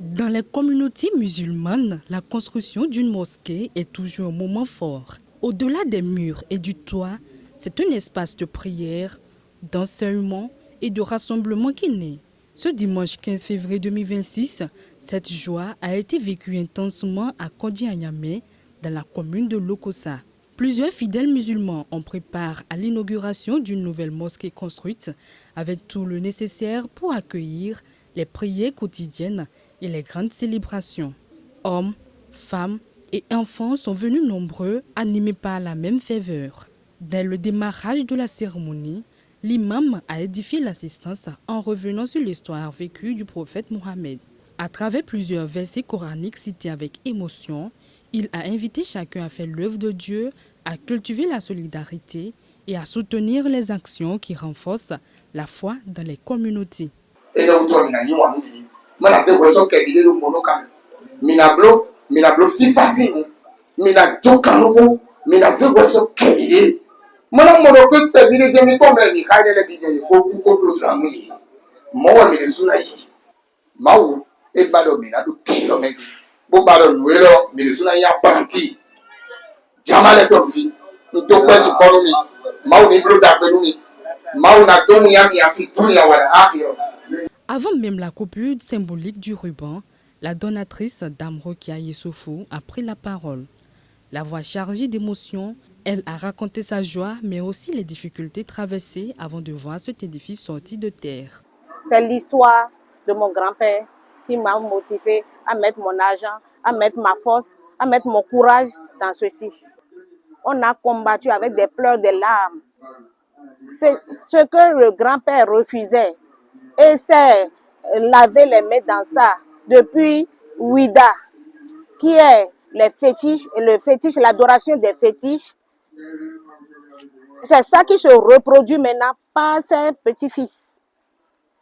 Dans les communautés musulmanes, la construction d'une mosquée est toujours un moment fort. Au-delà des murs et du toit, c'est un espace de prière, d'enseignement et de rassemblement qui naît. Ce dimanche 15 février 2026, cette joie a été vécue intensement à Kondi à Niamey, dans la commune de Lokossa. Plusieurs fidèles musulmans ont pris part à l'inauguration d'une nouvelle mosquée construite avec tout le nécessaire pour accueillir les prières quotidiennes et les grandes célébrations. Hommes, femmes et enfants sont venus nombreux, animés par la même ferveur. Dès le démarrage de la cérémonie, l'imam a édifié l'assistance en revenant sur l'histoire vécue du prophète Mohammed. À travers plusieurs versets coraniques cités avec émotion, il a invité chacun à faire l'œuvre de Dieu, à cultiver la solidarité et à soutenir les actions qui renforcent la foi dans les communautés. Avant même la coupure symbolique du ruban, la donatrice Dame Rokia Yessoufou a pris la parole. La voix chargée d'émotion, elle a raconté sa joie, mais aussi les difficultés traversées avant de voir cet édifice sorti de terre. C'est l'histoire de mon grand-père qui m'a motivé à mettre mon argent, à mettre ma force, à mettre mon courage dans ceci. On a combattu avec des pleurs, des larmes. C'est ce que le grand-père refusait. Et c'est laver les mains dans ça depuis Ouida, qui est les fétiches, le fétiche, l'adoration des fétiches. C'est ça qui se reproduit maintenant par ses petits-fils.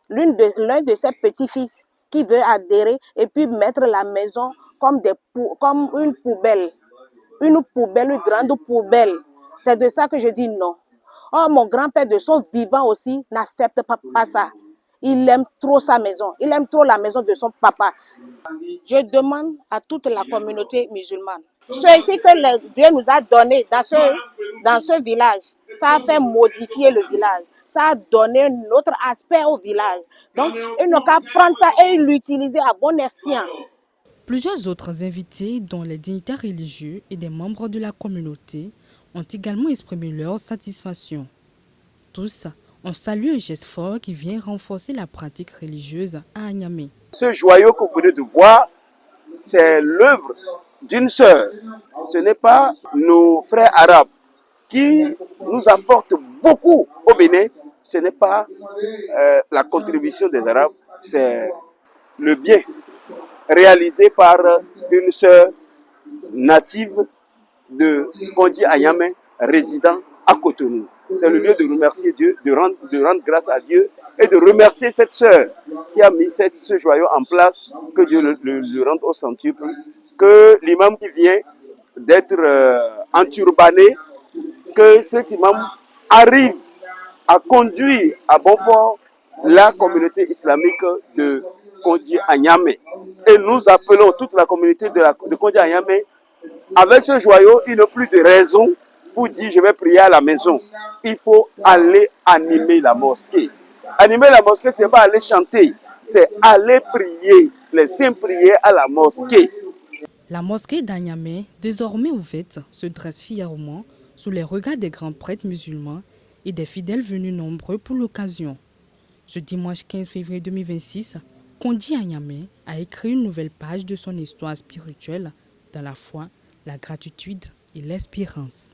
L'un de ses petits-fils qui veut adhérer et puis mettre la maison comme une poubelle. Une grande poubelle. C'est de ça que je dis non. Oh, mon grand-père de son vivant aussi n'accepte pas ça. Il aime trop sa maison. Il aime trop la maison de son papa. Je demande à toute la communauté musulmane. Ce que Dieu nous a donné dans ce village, ça a fait modifier le village. Ça a donné un autre aspect au village. Donc, il n'a qu'à prendre ça et l'utiliser à bon escient. Plusieurs autres invités, dont les dignitaires religieux et des membres de la communauté, ont également exprimé leur satisfaction. Tous ont salué un geste fort qui vient renforcer la pratique religieuse à Niamey. Ce joyau que vous venez de voir, c'est l'œuvre d'une sœur. Ce n'est pas nos frères arabes qui nous apportent beaucoup au Bénin. Ce n'est pas la contribution des Arabes, c'est le bien réalisé par une sœur native de Kondi à Niamey, résidant à Cotonou. C'est le lieu de remercier Dieu, de rendre grâce à Dieu et de remercier cette sœur qui a mis ce joyau en place, que Dieu le rende au centuple, que l'imam qui vient d'être enturbané, que cet imam arrive à conduire à bon port la communauté islamique de Kondi à Niamey. Et nous appelons toute la communauté de Kondi à Niamey, avec ce joyau, il n'y a plus de raison pour dire je vais prier à la maison. Il faut aller animer la mosquée. Animer la mosquée, ce n'est pas aller chanter, c'est aller prier, les saintes prières à la mosquée. La mosquée d'Aniamey, désormais ouverte, se dresse fièrement sous les regards des grands prêtres musulmans et des fidèles venus nombreux pour l'occasion. Ce dimanche 15 février 2026, Kondi à Niamey a écrit une nouvelle page de son histoire spirituelle dans la foi, la gratitude et l'espérance.